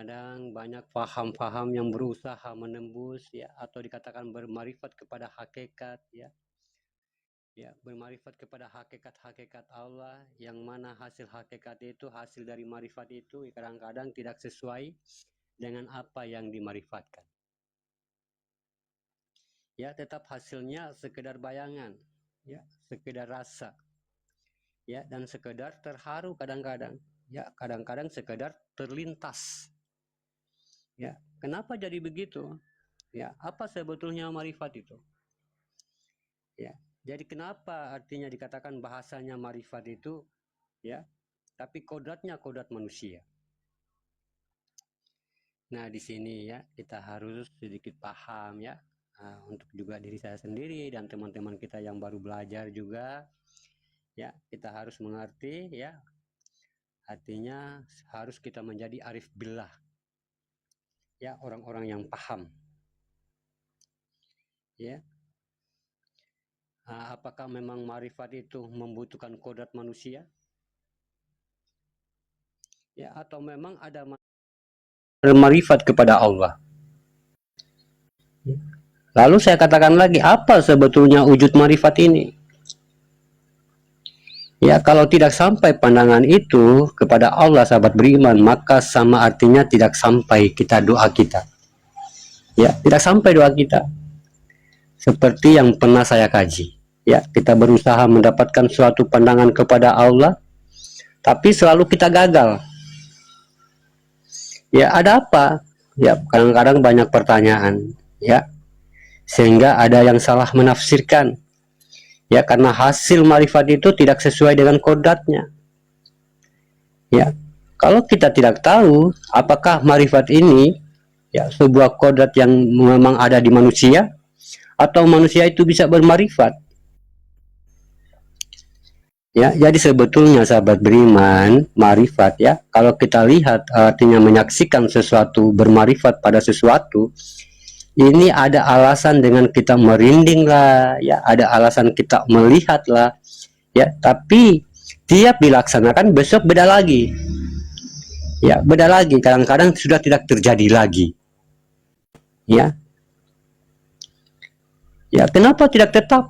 kadang-kadang banyak paham-paham yang berusaha menembus ya, atau dikatakan bermarifat kepada hakikat ya. Ya, bermarifat kepada hakikat-hakikat Allah, yang mana hasil hakikat itu, hasil dari marifat itu kadang-kadang tidak sesuai dengan apa yang dimarifatkan. Ya, tetap hasilnya sekedar bayangan, ya, sekedar rasa, ya, dan sekedar terharu kadang-kadang, ya, kadang-kadang sekedar terlintas. Ya, kenapa jadi begitu? Ya, apa sebetulnya marifat itu? Ya, jadi kenapa artinya dikatakan bahasanya marifat itu, ya, tapi kodratnya kodrat manusia. Nah, di sini ya kita harus sedikit paham ya, untuk juga diri saya sendiri dan teman-teman kita yang baru belajar juga, ya, kita harus mengerti ya, artinya harus kita menjadi arif billah, ya, orang-orang yang paham, ya. Apakah memang marifat itu membutuhkan kodrat manusia? Ya, atau memang ada marifat kepada Allah? Lalu saya katakan lagi, apa sebetulnya wujud marifat ini? Ya, kalau tidak sampai pandangan itu kepada Allah, sahabat beriman, maka sama artinya tidak sampai kita doa kita. Ya, tidak sampai doa kita. Seperti yang pernah saya kaji. Ya, kita berusaha mendapatkan suatu pandangan kepada Allah, tapi selalu kita gagal. Ya, ada apa? Ya, kadang-kadang banyak pertanyaan. Ya, sehingga ada yang salah menafsirkan. Ya, karena hasil marifat itu tidak sesuai dengan kodratnya. Ya, kalau kita tidak tahu apakah marifat ini ya sebuah kodrat yang memang ada di manusia, atau manusia itu bisa bermarifat. Ya, jadi sebetulnya sahabat beriman, marifat ya, kalau kita lihat artinya menyaksikan sesuatu, bermarifat pada sesuatu, ini ada alasan dengan kita merinding lah, ya, ada alasan kita melihat lah, ya, tapi tiap dilaksanakan besok beda lagi, ya, beda lagi, kadang-kadang sudah tidak terjadi lagi, ya, ya, kenapa tidak tetap?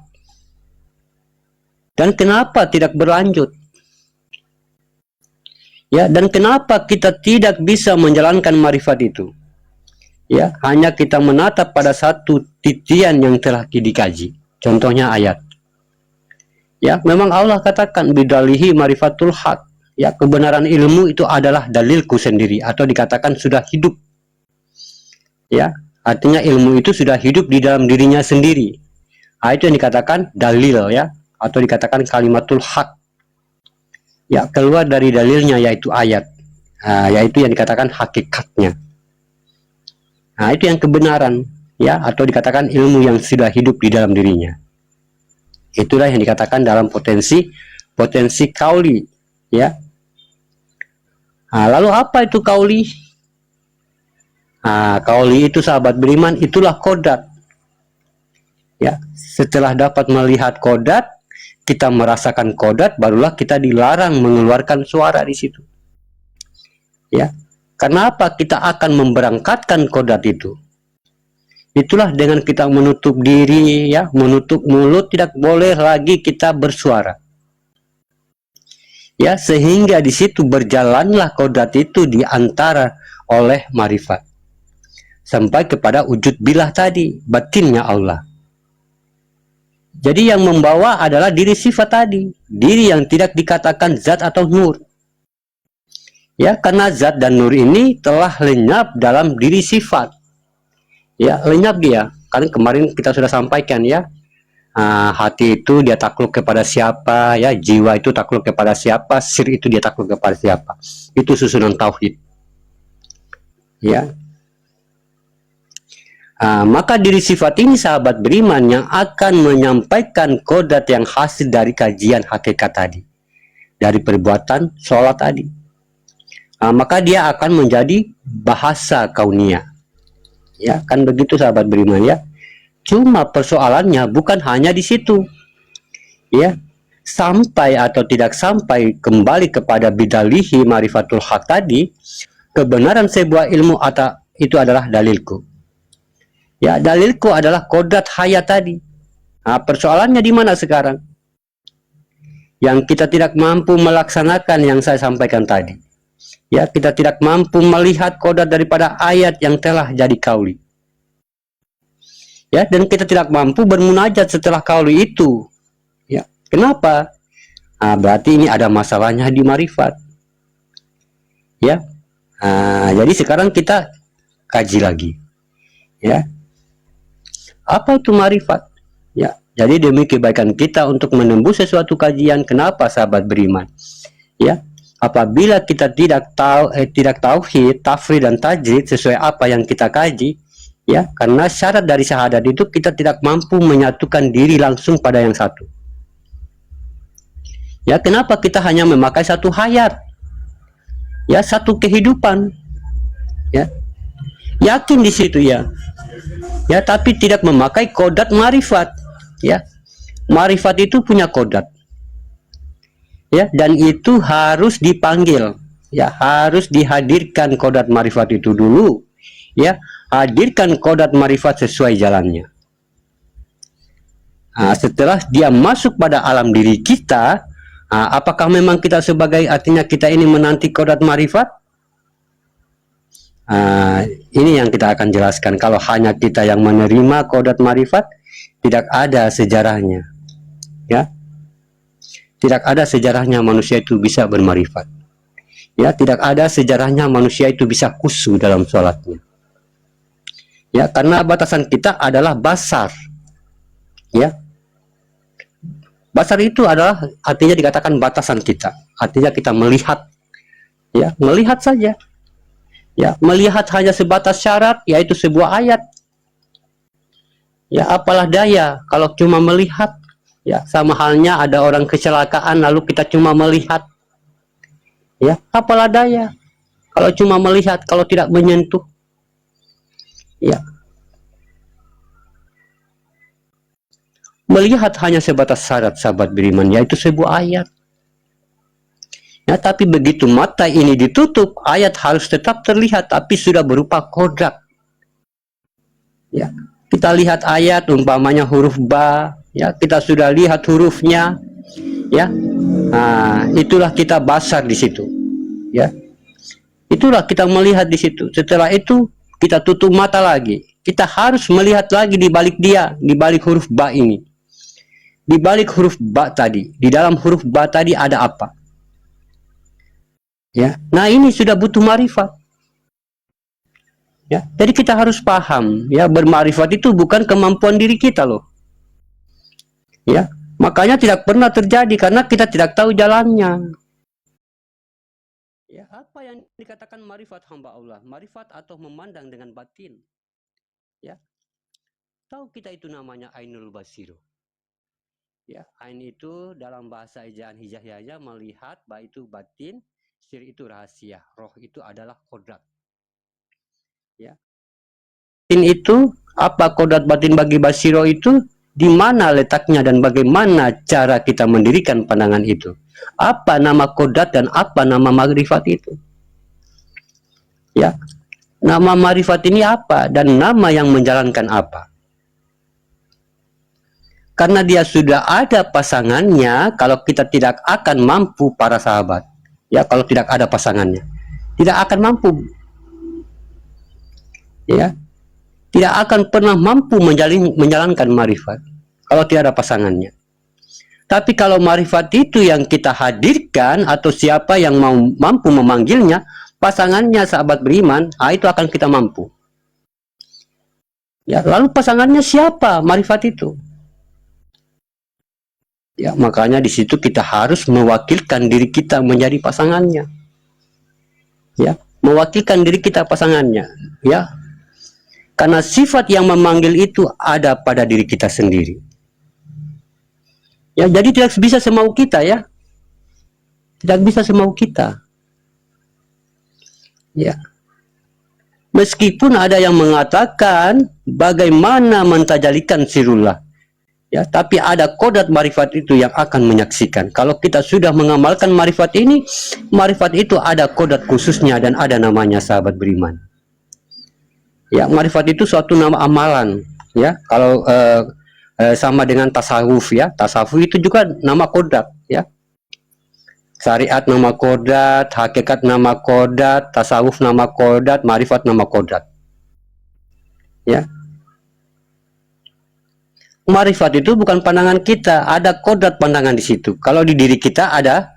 Dan kenapa tidak berlanjut? Ya, dan kenapa kita tidak bisa menjalankan marifat itu? Ya, hanya kita menatap pada satu titian yang telah dikaji. Contohnya ayat. Ya, memang Allah katakan bidalihi marifatul haq. Ya, kebenaran ilmu itu adalah dalilku sendiri, atau dikatakan sudah hidup. Ya, artinya ilmu itu sudah hidup di dalam dirinya sendiri. Itu yang dikatakan dalil ya, atau dikatakan kalimatul haq. Ya, keluar dari dalilnya yaitu ayat. Yaitu yang dikatakan hakikatnya. Nah, itu yang kebenaran ya, atau dikatakan ilmu yang sudah hidup di dalam dirinya. Itulah yang dikatakan dalam potensi kauli ya. Lalu apa itu kauli? Kauli itu sahabat beriman itulah kodrat. Ya, setelah dapat melihat kodrat, kita merasakan kodrat, barulah kita dilarang mengeluarkan suara di situ. Ya, kenapa kita akan memberangkatkan kodrat itu? Itulah dengan kita menutup diri, ya, menutup mulut, tidak boleh lagi kita bersuara. Ya, sehingga di situ berjalanlah kodrat itu di antara oleh marifat sampai kepada wujud billah tadi, batinnya Allah. Jadi yang membawa adalah diri sifat tadi, diri yang tidak dikatakan zat atau nur. Ya, karena zat dan nur ini telah lenyap dalam diri sifat. Ya, lenyap dia. Kan kemarin kita sudah sampaikan ya, hati itu dia takluk kepada siapa, ya, jiwa itu takluk kepada siapa, sir itu dia takluk kepada siapa. Itu susunan tauhid. Ya. Maka diri sifat ini sahabat beriman yang akan menyampaikan kodrat yang hasil dari kajian hakikat tadi, dari perbuatan sholat tadi. Maka dia akan menjadi bahasa kaunia. Ya, kan begitu sahabat beriman ya. Cuma persoalannya bukan hanya di situ. Ya, sampai atau tidak sampai kembali kepada bidalihi marifatul haq tadi, kebenaran sebuah ilmu atau itu adalah dalilku. Ya, dalilku adalah kodrat hayat tadi. Nah, persoalannya di mana sekarang? Yang kita tidak mampu melaksanakan yang saya sampaikan tadi. Ya, kita tidak mampu melihat kodrat daripada ayat yang telah jadi kauli. Ya, dan kita tidak mampu bermunajat setelah kauli itu. Ya, kenapa? Nah, berarti ini ada masalahnya di marifat. Ya, jadi sekarang kita kaji lagi. Ya, apa itu marifat? Ya, jadi demi kebaikan kita untuk menembus sesuatu kajian. Kenapa sahabat beriman? Ya, apabila kita tidak tauhid, tafrid dan tajrid sesuai apa yang kita kaji, ya, karena syarat dari syahadat itu kita tidak mampu menyatukan diri langsung pada yang satu. Ya, kenapa kita hanya memakai satu hayat? Ya, satu kehidupan. Ya, yakin di situ ya. Ya, tapi tidak memakai kodrat marifat. Ya, marifat itu punya kodrat. Ya, dan itu harus dipanggil. Ya, harus dihadirkan kodrat marifat itu dulu. Ya, hadirkan kodrat marifat sesuai jalannya. Nah, setelah dia masuk pada alam diri kita, apakah memang kita sebagai, artinya kita ini menanti kodrat marifat? Ini yang kita akan jelaskan. Kalau hanya kita yang menerima kodrat marifat, tidak ada sejarahnya. Ya, tidak ada sejarahnya manusia itu bisa bermarifat. Ya, tidak ada sejarahnya manusia itu bisa khusyuk dalam sholatnya. Ya, karena batasan kita adalah basar. Ya, basar itu adalah artinya dikatakan batasan kita. Artinya kita melihat. Ya, melihat saja. Ya, melihat hanya sebatas syarat, yaitu sebuah ayat. Ya, apalah daya kalau cuma melihat. Ya, sama halnya ada orang kecelakaan lalu kita cuma melihat. Ya, apalah daya kalau cuma melihat, kalau tidak menyentuh. Ya, melihat hanya sebatas syarat sahabat beriman, yaitu sebuah ayat. Ya, tapi begitu mata ini ditutup, ayat harus tetap terlihat, tapi sudah berupa kodrat. Ya, kita lihat ayat, umpamanya huruf ba, ya, kita sudah lihat hurufnya, ya. Nah, itulah kita basar di situ, ya. Itulah kita melihat di situ. Setelah itu kita tutup mata lagi. Kita harus melihat lagi di balik dia, di balik huruf ba ini. Di balik huruf ba tadi, di dalam huruf ba tadi ada apa? Ya, nah ini sudah butuh marifat. Ya, jadi kita harus paham, ya, bermarifat itu bukan kemampuan diri kita loh. Ya, makanya tidak pernah terjadi karena kita tidak tahu jalannya. Ya, apa yang dikatakan marifat hamba Allah? Marifat atau memandang dengan batin. Ya, tahu kita itu namanya ainul basiru. Ya, ain itu dalam bahasa ejaan hijaiyahnya melihat, ba itu batin, sir itu rahasia, roh itu adalah kodrat. Ya, batin itu apa? Kodrat batin bagi basiro itu di mana letaknya dan bagaimana cara kita mendirikan pandangan itu? Apa nama kodrat dan apa nama marifat itu? Ya, nama marifat ini apa dan nama yang menjalankan apa? Karena dia sudah ada pasangannya, kalau kita tidak akan mampu para sahabat. Ya, kalau tidak ada pasangannya, tidak akan mampu. Ya, tidak akan pernah mampu menjalankan marifat kalau tidak ada pasangannya. Tapi kalau marifat itu yang kita hadirkan atau siapa yang mampu memanggilnya, pasangannya sahabat beriman, itu akan kita mampu. Ya, lalu pasangannya siapa? Marifat itu. Ya, makanya di situ kita harus mewakilkan diri kita menjadi pasangannya. Ya, mewakilkan diri kita pasangannya. Ya, karena sifat yang memanggil itu ada pada diri kita sendiri. Ya, jadi tidak bisa semau kita, ya. Tidak bisa semau kita. Ya. Meskipun ada yang mengatakan bagaimana mentajalikan sirullah. Ya, tapi ada kodrat marifat itu yang akan menyaksikan. Kalau kita sudah mengamalkan marifat ini, marifat itu ada kodrat khususnya dan ada namanya, sahabat beriman. Ya, marifat itu suatu nama amalan. Ya, kalau sama dengan tasawuf, ya, tasawuf itu juga nama kodrat. Ya, syariat nama kodrat, hakikat nama kodrat, tasawuf nama kodrat, marifat nama kodrat. Ya. Marifat itu bukan pandangan kita, ada kodrat pandangan di situ. Kalau di diri kita ada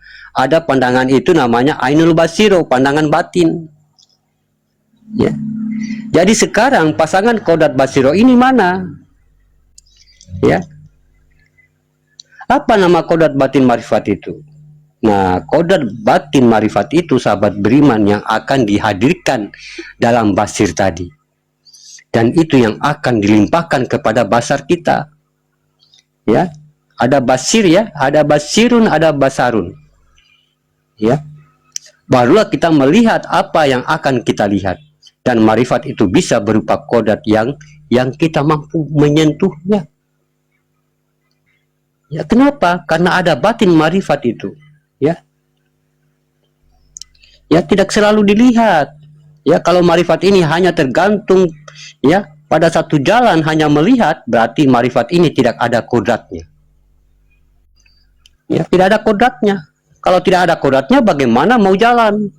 pandangan itu namanya ainul basiro, pandangan batin. Ya. Jadi sekarang pasangan kodrat basiro ini mana? Ya. Apa nama kodrat batin marifat itu? Nah, kodrat batin marifat itu, sahabat beriman, yang akan dihadirkan dalam basir tadi. Dan itu yang akan dilimpahkan kepada basar kita. Ya, ada basir, ya, ada basirun, ada basarun. Ya, barulah kita melihat apa yang akan kita lihat, dan marifat itu bisa berupa kodrat yang kita mampu menyentuhnya. Ya, kenapa? Karena ada batin marifat itu. Ya, ya, tidak selalu dilihat. Ya, kalau marifat ini hanya tergantung, ya, pada satu jalan hanya melihat, berarti marifat ini tidak ada kodratnya. Ya, tidak ada kodratnya. Kalau tidak ada kodratnya, bagaimana mau jalan?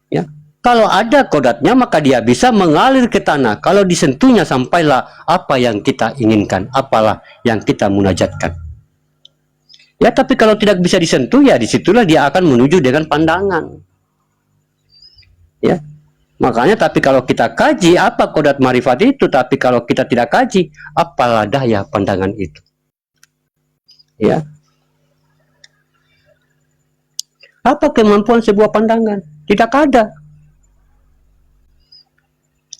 Ya, kalau ada kodratnya, maka dia bisa mengalir ke tanah. Kalau disentuhnya, sampailah apa yang kita inginkan, apalah yang kita munajatkan. Ya, tapi kalau tidak bisa disentuh, ya disitulah dia akan menuju dengan pandangan. Ya. Makanya, tapi kalau kita kaji apa kodrat marifat itu, tapi kalau kita tidak kaji, apalah daya pandangan itu. Ya. Apa kemampuan sebuah pandangan? Tidak ada.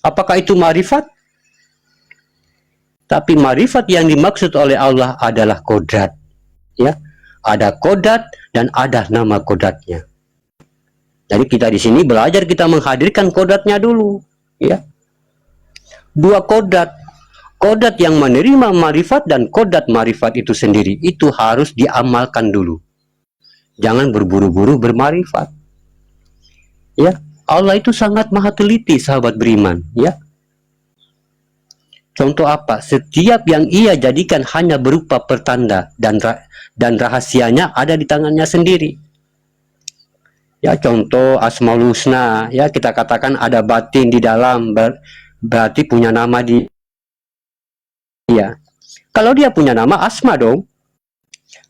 Apakah itu marifat? Tapi marifat yang dimaksud oleh Allah adalah kodrat. Ya. Ada kodrat dan ada nama kodratnya. Jadi kita di sini belajar, kita menghadirkan kodratnya dulu, ya. Dua kodrat, kodrat yang menerima marifat dan kodrat marifat itu sendiri, itu harus diamalkan dulu. Jangan berburu-buru bermarifat. Ya, Allah itu sangat maha teliti, sahabat beriman, ya. Contoh apa? Setiap yang ia jadikan hanya berupa pertanda dan rahasianya ada di tangannya sendiri. Ya, contoh Asmaul Husna, ya, kita katakan ada batin di dalam, berarti punya nama di. Ya, kalau dia punya nama Asma dong.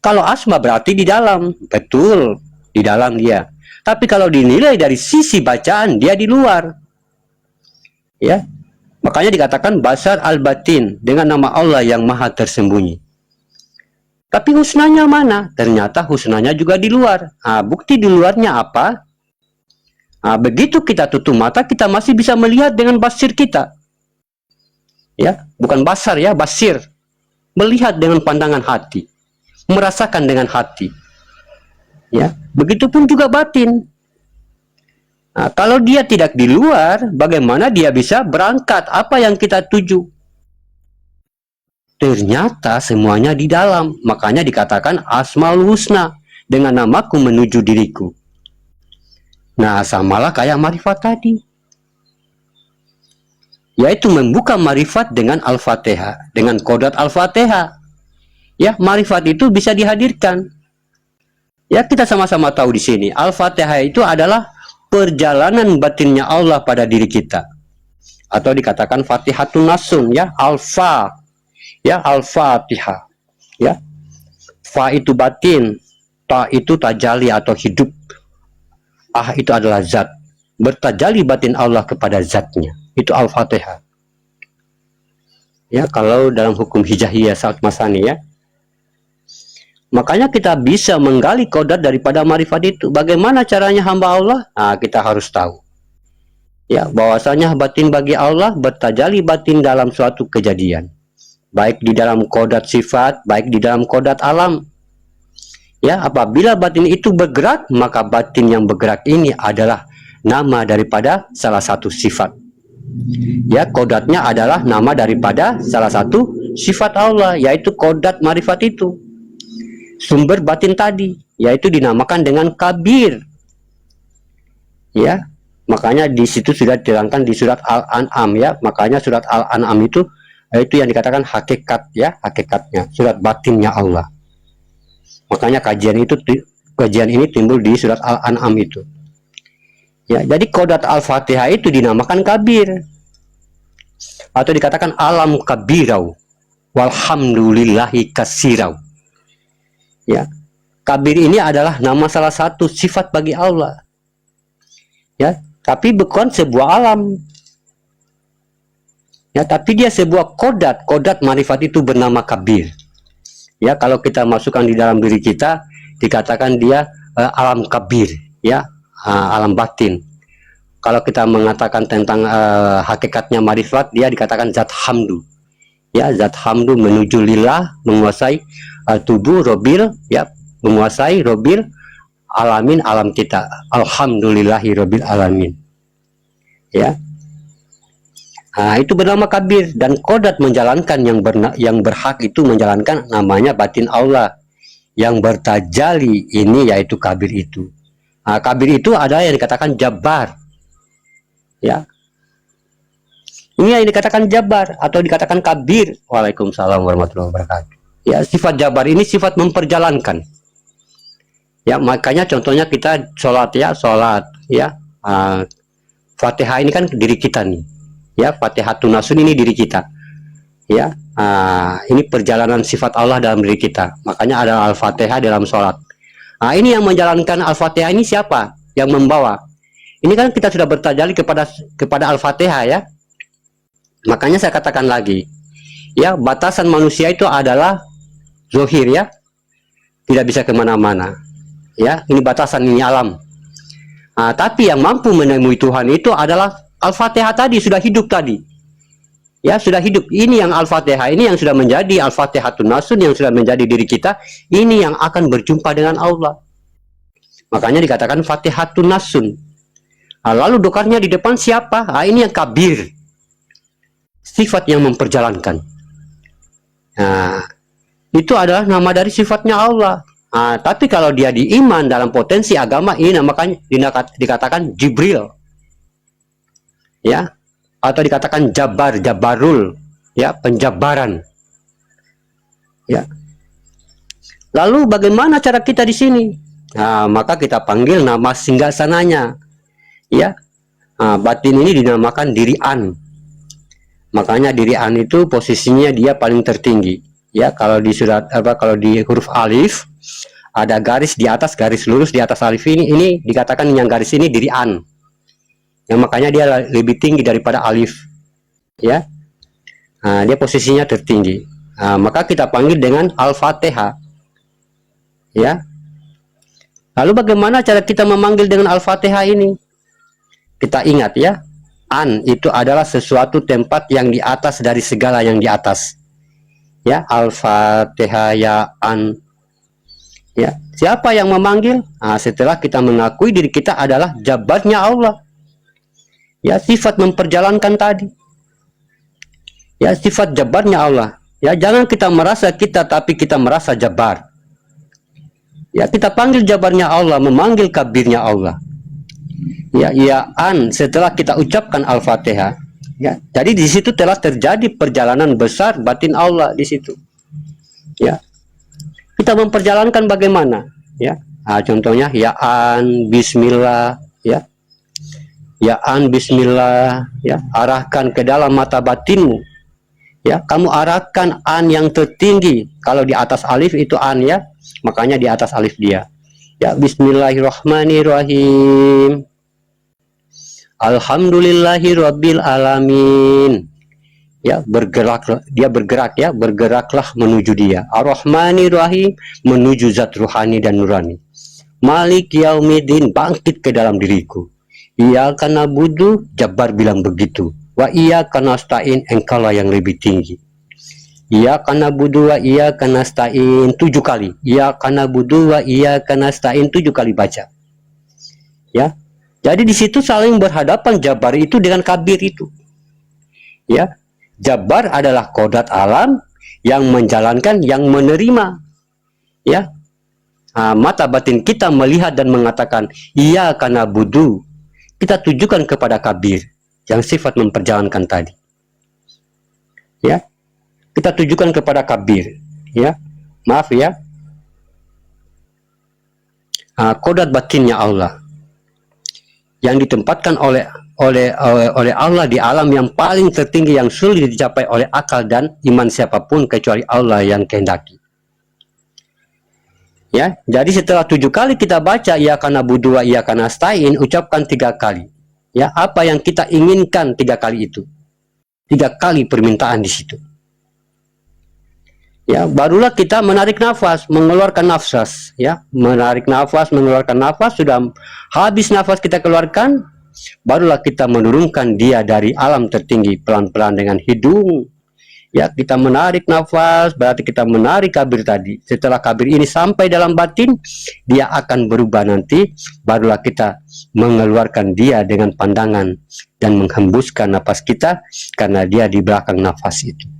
Kalau Asma berarti di dalam, betul, di dalam dia. Tapi kalau dinilai dari sisi bacaan, dia di luar. Ya, makanya dikatakan basar al-batin, dengan nama Allah yang maha tersembunyi. Tapi husnanya mana? Ternyata husnanya juga di luar. Nah, bukti di luarnya apa? Nah, begitu kita tutup mata, kita masih bisa melihat dengan basir kita. Ya, bukan basar, ya, basir. Melihat dengan pandangan hati, merasakan dengan hati. Ya, begitupun juga batin. Nah, kalau dia tidak di luar, bagaimana dia bisa berangkat? Apa yang kita tuju? Ternyata semuanya di dalam. Makanya dikatakan Asmaul Husna, dengan namaku menuju diriku. Nah, samalah kayak marifat tadi, yaitu membuka marifat dengan Al-Fatihah, dengan kodrat Al-Fatihah. Ya, marifat itu bisa dihadirkan. Ya, kita sama-sama tahu di sini, Al-Fatihah itu adalah perjalanan batinnya Allah pada diri kita. Atau dikatakan Fatihatun Nasun, ya, Al-Fa. Ya, Al-Fatihah. Ya, Fa itu batin, Ta itu tajali atau hidup, Ah itu adalah zat. Bertajali batin Allah kepada zatnya, itu Al-Fatihah. Ya, kalau dalam hukum hijahiyah saat masani, ya. Makanya kita bisa menggali kodrat daripada marifat itu. Bagaimana caranya hamba Allah? Nah, kita harus tahu. Ya, bahwasanya batin bagi Allah bertajali batin dalam suatu kejadian. Baik di dalam kodrat sifat, baik di dalam kodrat alam. Ya, apabila batin itu bergerak, maka batin yang bergerak ini adalah nama daripada salah satu sifat. Ya, kodratnya adalah nama daripada salah satu sifat Allah, yaitu kodat marifat itu, sumber batin tadi, yaitu dinamakan dengan kabir. Ya, makanya di situ sudah diterangkan di surat Al-An'am ya. Makanya surat Al-An'am itu yang dikatakan hakikat ya, hakikatnya, surat batinnya Allah. Makanya kajian ini timbul di surat Al-An'am itu. Ya, jadi kodat Al-Fatihah itu dinamakan kabir, atau dikatakan alam kabirau walhamdulillahi kasirau. Ya, kabir ini adalah nama salah satu sifat bagi Allah. Ya, tapi bukan sebuah alam. Ya, tapi dia sebuah kodat marifat itu bernama kabir. Ya, kalau kita masukkan di dalam diri kita, dikatakan dia alam kabir, ya, alam batin. Kalau kita mengatakan tentang hakikatnya marifat, dia dikatakan zat hamdu. Ya, zat hamdu menuju lillah, menguasai tubuh robil, ya, menguasai robil alamin, alam kita. Alhamdulillahi robbil alamin. Ya. Nah, itu bernama kabir, dan kodat menjalankan yang berhak itu menjalankan namanya batin Allah yang bertajali ini, yaitu kabir itu. Nah, kabir itu ada yang dikatakan jabar. Ya, ini yang dikatakan jabar atau dikatakan kabir. Waalaikumsalam warahmatullahi wabarakatuh. Ya, sifat jabar ini sifat memperjalankan. Ya, makanya contohnya kita sholat ya, Fatihah ini kan diri kita nih. Ya, Fatihatun Nasun ini diri kita. Ya, ini perjalanan sifat Allah dalam diri kita. Makanya ada Al-Fatihah dalam sholat. Nah, ini yang menjalankan Al-Fatihah ini siapa? Yang membawa. Ini kan kita sudah bertajali kepada Al-Fatihah ya. Makanya saya katakan lagi, ya, batasan manusia itu adalah zohir ya, tidak bisa kemana-mana. Ya, ini batasan, ini alam. Nah, tapi yang mampu menemui Tuhan itu adalah Al-Fatihah tadi, sudah hidup tadi. Ya, sudah hidup. Ini yang Al-Fatihah, ini yang sudah menjadi Al-Fatihatun Nasun, yang sudah menjadi diri kita, ini yang akan berjumpa dengan Allah. Makanya dikatakan Fatihatun Nasun. Nah, lalu dokarnya di depan siapa? Nah, ini yang kabir, sifat yang memperjalankan. Nah, itu adalah nama dari sifatnya Allah. Nah, tapi kalau dia di iman dalam potensi agama, ini namakan dikatakan Jibril, ya, atau dikatakan Jabarul, ya, penjabaran. Ya. Lalu bagaimana cara kita di sini? Nah, maka kita panggil nama singgasananya. Ya, batin ini dinamakan diri an. Makanya diri an itu posisinya dia paling tertinggi. Ya, kalau di kalau di huruf alif ada garis di atas, garis lurus di atas alif ini dikatakan yang garis ini diri an. Yang makanya dia lebih tinggi daripada alif. Ya, dia posisinya tertinggi. Maka kita panggil dengan Al-Fatihah. Ya. Lalu bagaimana cara kita memanggil dengan Al-Fatihah ini? Kita ingat ya, an itu adalah sesuatu tempat yang di atas dari segala yang di atas. Ya, Al-Fatihah ya an. Ya, siapa yang memanggil? Nah, setelah kita mengakui diri kita adalah jabarnya Allah. Ya, sifat memperjalankan tadi. Ya, sifat jabarnya Allah. Ya, jangan kita merasa kita, tapi kita merasa jabar. Ya, kita panggil jabarnya Allah, memanggil kabirnya Allah. Ya an, setelah kita ucapkan Al-Fatihah, ya, jadi di situ telah terjadi perjalanan besar batin Allah di situ. Ya, kita memperjalankan bagaimana? Ya, contohnya ya an, Bismillah, ya, Bismillah, ya, arahkan ke dalam mata batinmu. Ya, kamu arahkan an yang tertinggi. Kalau di atas alif itu an ya, makanya di atas alif dia. Ya, Bismillahirrahmanirrahim. Alhamdulillahi rabbil alamin. Ya, bergeraklah menuju dia. Ar-Rahmanir-Rahim, menuju zat ruhani dan nurani. Malik Yaumiddin, bangkit ke dalam diriku. Iyyaka na'budu, Jabar bilang begitu. Wa iyyaka nasta'in, engkaulah yang lebih tinggi. Iyyaka na'budu wa iyyaka nasta'in 7 kali. Iyyaka na'budu wa iyyaka nasta'in 7 kali baca. Ya. Jadi di situ saling berhadapan Jabar itu dengan kabir itu. Ya, Jabar adalah kodat alam, yang menjalankan, yang menerima. Ya, mata batin kita melihat dan mengatakan iya karena budu, kita tujukan kepada kabir yang sifat memperjalankan tadi. Ya, kita tujukan kepada kabir. Ya, maaf ya, kodrat batinnya Allah yang ditempatkan oleh Allah di alam yang paling tertinggi, yang sulit dicapai oleh akal dan iman siapapun kecuali Allah yang kehendaki. Ya, jadi setelah 7 kali kita baca ya karena budu wa iya karena nasta'in, ucapkan 3 kali. Ya, apa yang kita inginkan 3 kali itu. 3 kali permintaan di situ. Ya, barulah kita menarik nafas, mengeluarkan nafas. Ya, menarik nafas, mengeluarkan nafas. Sudah habis nafas kita keluarkan, barulah kita menurunkan dia dari alam tertinggi pelan-pelan dengan hidung. Ya, kita menarik nafas, berarti kita menarik kabir tadi. Setelah kabir ini sampai dalam batin, dia akan berubah nanti. Barulah kita mengeluarkan dia dengan pandangan dan menghembuskan nafas kita, karena dia di belakang nafas itu.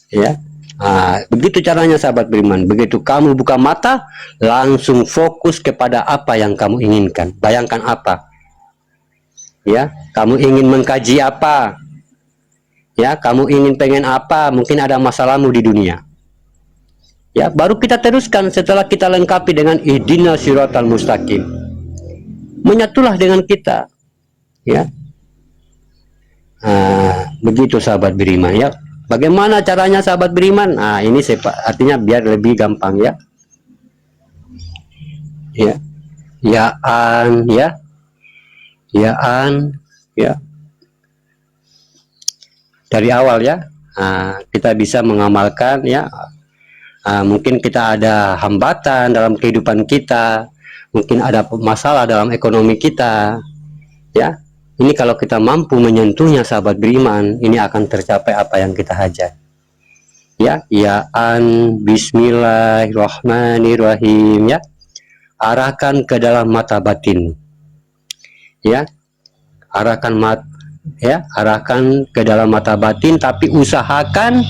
Ya, begitu caranya sahabat beriman. Begitu kamu buka mata, langsung fokus kepada apa yang kamu inginkan. Bayangkan apa? Ya, kamu ingin mengkaji apa? Ya, kamu ingin pengen apa? Mungkin ada masalahmu di dunia. Ya, baru kita teruskan setelah kita lengkapi dengan ihdinas siratal mustaqim. Menyatulah dengan kita. Ya. Begitu sahabat beriman ya. Bagaimana caranya sahabat beriman? Ini artinya biar lebih gampang ya. Ya. Ya-an ya. Ya-an ya. Dari awal ya, kita bisa mengamalkan ya. Mungkin kita ada hambatan dalam kehidupan kita, mungkin ada masalah dalam ekonomi kita, ya. Ini kalau kita mampu menyentuhnya sahabat beriman, ini akan tercapai apa yang kita hajat. Ya, ya'an bismillahirrahmanirrahim ya. Arahkan ke dalam mata batin. Ya, arahkan ke dalam mata batin, tapi usahakan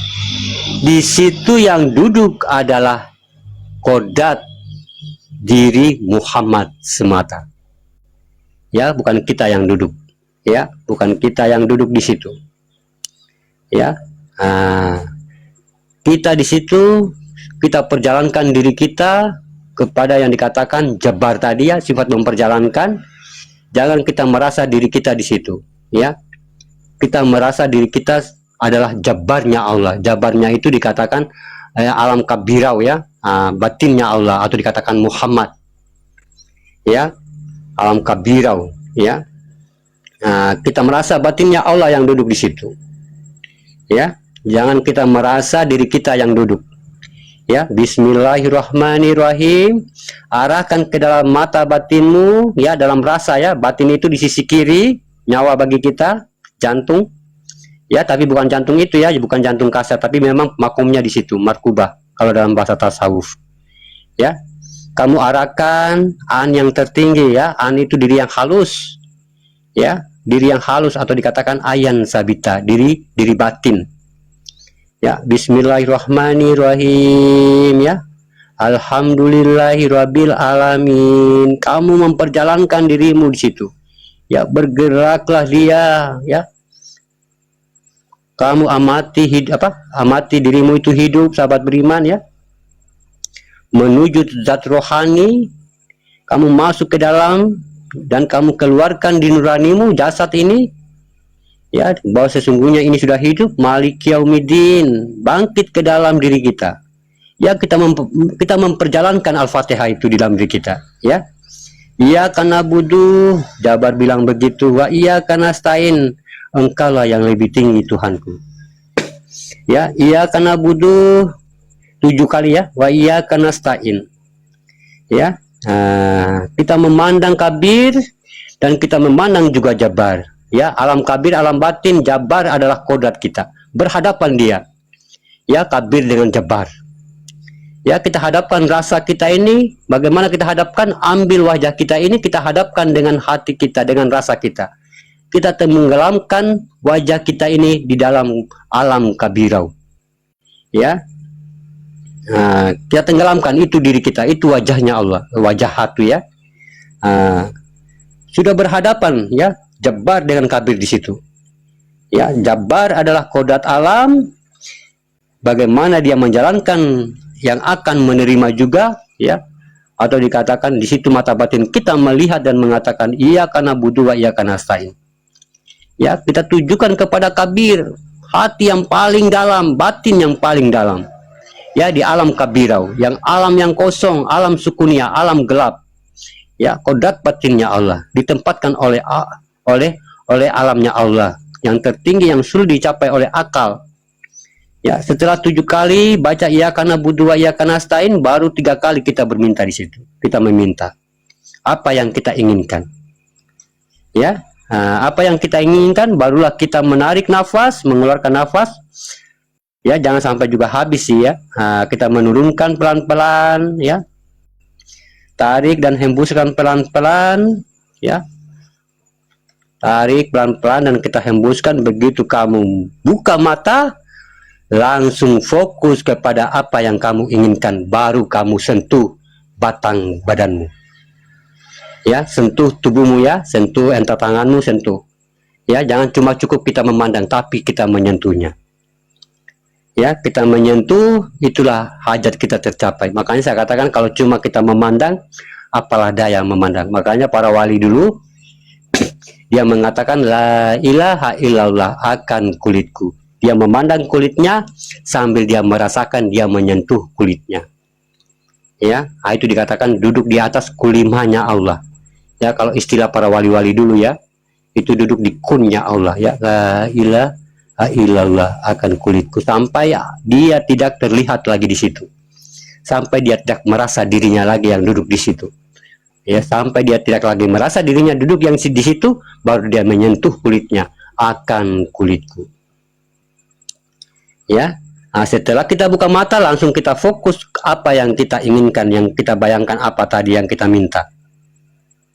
di situ yang duduk adalah kodrat diri Muhammad semata. Ya, bukan kita yang duduk. Ya, bukan kita yang duduk di situ. Ya, kita di situ, kita perjalankan diri kita kepada yang dikatakan jabar tadi ya, sifat memperjalankan. Jangan kita merasa diri kita di situ. Ya, kita merasa diri kita adalah jabarnya Allah. Jabarnya itu dikatakan alam kabirau ya, batinnya Allah, atau dikatakan Muhammad. Ya, alam kabirau ya. Kita merasa batinnya Allah yang duduk di situ. Ya, jangan kita merasa diri kita yang duduk. Ya, bismillahirrahmanirrahim. Arahkan ke dalam mata batinmu ya, dalam rasa ya. Batin itu di sisi kiri, nyawa bagi kita, jantung. Ya, tapi bukan jantung itu ya, bukan jantung kasar, tapi memang makomnya di situ, markubah kalau dalam bahasa tasawuf. Ya, kamu arahkan an yang tertinggi ya. An itu diri yang halus. Ya, diri yang halus atau dikatakan ayan sabita, diri batin. Ya, bismillahirrahmanirrahim ya. Alhamdulillahirabbil alamin. Kamu memperjalankan dirimu di situ. Ya, bergeraklah dia ya. Kamu amati amati dirimu itu hidup sahabat beriman ya. Menuju zat rohani, kamu masuk ke dalam dan kamu keluarkan di nuranimu jasad ini. Ya, bahwa sesungguhnya ini sudah hidup, Malik Yaumiddin, bangkit ke dalam diri kita. Ya, kita memperjalankan Al-Fatihah itu di dalam diri kita, ya. Iya karena budu, Jabar bilang begitu, wa iya karena nasta'in, engkaulah yang lebih tinggi Tuhanku. Ya, iya karena budu 7 kali ya, wa iya karena nasta'in. Ya, kita memandang kabir dan kita memandang juga jabar. Ya, alam kabir, alam batin, jabar adalah kodrat kita. Berhadapan dia. Ya, kabir dengan jabar. Ya, kita hadapkan rasa kita ini. Bagaimana kita hadapkan? Ambil wajah kita ini, kita hadapkan dengan hati kita, dengan rasa kita. kita tenggelamkan wajah kita ini di dalam alam kabirau. Ya, kita tenggelamkan itu diri kita, itu wajahnya Allah, wajah hatu ya. Sudah berhadapan ya, Jabbar dengan Kabir di situ. Ya, Jabbar adalah kodrat alam, bagaimana dia menjalankan yang akan menerima juga ya, atau dikatakan di situ mata batin kita melihat dan mengatakan iya karena budu wa iya karena nasta'in. Ya, kita tujukan kepada Kabir, hati yang paling dalam, batin yang paling dalam. Ya, di alam kabirau, yang alam yang kosong, alam sukunia, alam gelap. Ya, kodrat batinnya Allah ditempatkan oleh alamnya Allah yang tertinggi, yang sulit dicapai oleh akal. Ya, setelah 7 kali baca iya karena budu wa iya karena nasta'in, baru 3 kali kita berminta di situ. Kita meminta apa yang kita inginkan. Ya, apa yang kita inginkan, barulah kita menarik nafas, mengeluarkan nafas. Ya, jangan sampai juga habis sih ya. Kita menurunkan pelan-pelan ya. Tarik dan hembuskan pelan-pelan ya. Tarik pelan-pelan dan kita hembuskan. Begitu kamu buka mata, langsung fokus kepada apa yang kamu inginkan, baru kamu sentuh batang badanmu. Ya, sentuh tubuhmu ya, sentuh entar tanganmu, sentuh. Ya, jangan cuma cukup kita memandang, tapi kita menyentuhnya. Ya, kita menyentuh, itulah hajat kita tercapai. Makanya saya katakan kalau cuma kita memandang, apalah daya memandang. Makanya para wali dulu dia mengatakan la ilaha illallah akan kulitku. Dia memandang kulitnya sambil dia merasakan, dia menyentuh kulitnya. Ya, itu dikatakan duduk di atas kulimahnya Allah. Ya, kalau istilah para wali-wali dulu ya, itu duduk di kunnya Allah ya, la ilaha illallah akan kulitku, sampai dia tidak terlihat lagi di situ, sampai dia tidak merasa dirinya lagi yang duduk di situ. Ya, sampai dia tidak lagi merasa dirinya duduk yang di situ, baru dia menyentuh kulitnya, akan kulitku. Ya, setelah kita buka mata, langsung kita fokus apa yang kita inginkan, yang kita bayangkan apa tadi yang kita minta.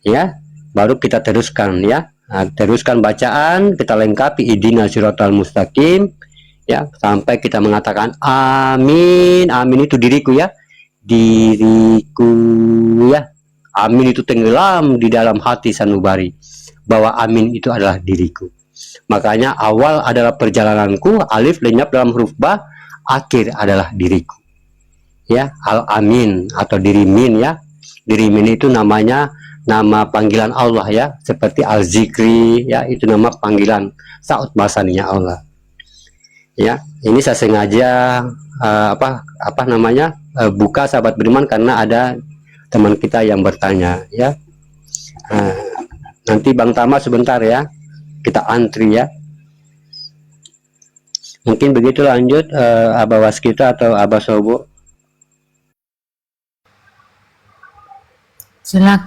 Ya, baru kita teruskan ya. Teruskan bacaan, kita lengkapi idina siratal mustaqim ya, sampai kita mengatakan amin. Amin itu diriku ya, diriku ya. Amin itu tenggelam di dalam hati sanubari, bahwa amin itu adalah diriku. Makanya awal adalah perjalananku, alif lenyap dalam huruf ba, akhir adalah diriku. Ya, al-amin atau dirimin ya. Dirimin itu namanya nama panggilan Allah ya, seperti al-zikri ya, itu nama panggilan saut basaninya Allah. Ya, ini saya sengaja buka sahabat beriman karena ada teman kita yang bertanya ya. Nanti Bang Tama sebentar ya, kita antri ya. Mungkin begitu, lanjut Abah Waskita atau Abah Sobo. Silakan.